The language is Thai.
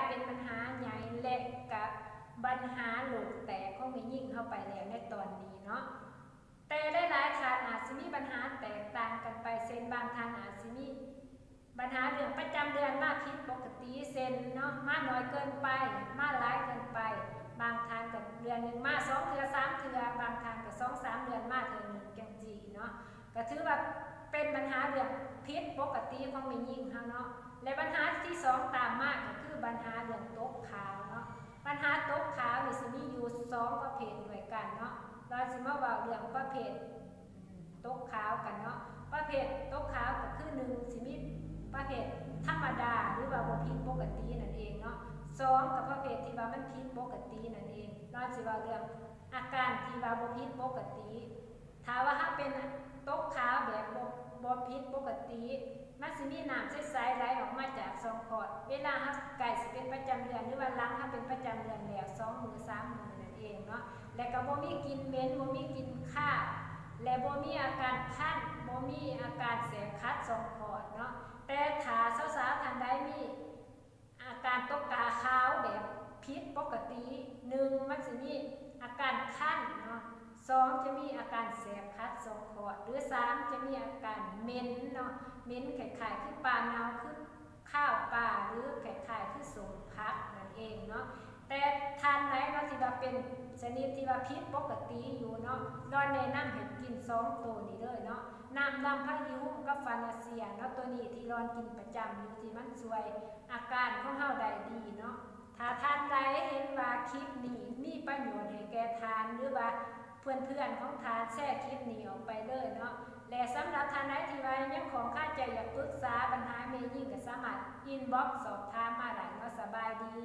เป็นปัญหาใหญ่เล็กกับปัญหาโลกแตกของไม่ยิ่งเข้าไปแล้วในตอนนี้เนาะแต่ได้หลายทานอาจจะมีปัญหาแตกต่างกันไปเซนบางทานอาจจะมีปัญหาเรื่องประจำเดือนมากผิดปกติเซนเนาะมากน้อยเกินไปมากหลายเกินไปบางทานกับเดือนหนึ่งมา2 เทื่อ 3 เทื่อบางทานกับ2-3 เดือนมาเทื่อหนึ่งจังจีเนาะก็ถือว่าเป็นปัญหาเรื่องผิดปกติของไม่ยิ่งเฮาเนาะและปัญหาที่2ตามมาก็คือปัญหาเรื่องตกขาวเนาะปัญหาตกขาวนี่สิมีอยู่2ประเภทด้วยกันเนาะเราสิมาว่าเรื่องประเภทตกขาวกันเนาะประเภทตกขาวก็คือ1สิมีประเภทธรรมดาหรือว่าบ่ผิดปกตินั่นเองเนาะ2กับประเภทที่ว่ามันผิดปกตินั่นเองเราสิว่าเรื่องอาการที่ว่าบ่ผิดปกติถ้าว่าถ้าเป็นตกขาวแบบบ่ผิดปกติมันสิมีน้ำใสๆไหลออกมาจากช่องคลอดเวลาเฮาใกล้สิเป็นประจำเดือนหรือว่าหลังถ้าเป็นประจำเดือนแล้ว2 มื้อ 3 มื้อนั่นเองเนาะและก็บ่มีกลิ่นเหม็นบ่มีกลิ่นคาวและบ่มีอาการคันบ่มีอาการแสบคัดช่องคลอดเนาะแต่ถ้าสาวๆท่านใดมีอาการตกกาขาวแบบผิดปกติ1มันสิมีอาการคันเนาะ2จะมีอาการแสบคัดช่องคลอดหรือ3จะมีอาการเหม็นเนาะเหม็นคล้ายๆคือปลาเน่าคือข้าวปลาหรือคล้ายๆคือสมพักนั่นเองเนาะแต่ทานไหนเนาะที่ว่าเป็นชนิดที่ว่าผิดปกติอยู่เนาะนอนแนะนำให้กิน2ตัวนี้เลยเนาะน้ำดำพะยุงกับฟานาเซียเนาะตัวนี้ที่รอนกินประจำอยู่ที่มันช่วยอาการของเฮาได้ดีเนาะถ้าทานใดเห็นว่าคลิปนี้มีประโยชน์ให้แก่ทานหรือว่าเพื่อนๆของทานแชร์คลิปนี้ออกไปเลยเนาะและสำหรับทานใดที่ว่ายังของข้าใจอยากปรึกษาปัญหาเมยิ่งก็สามารถอินบ็อกซ์สอบถามมาได้เนาะสบายดี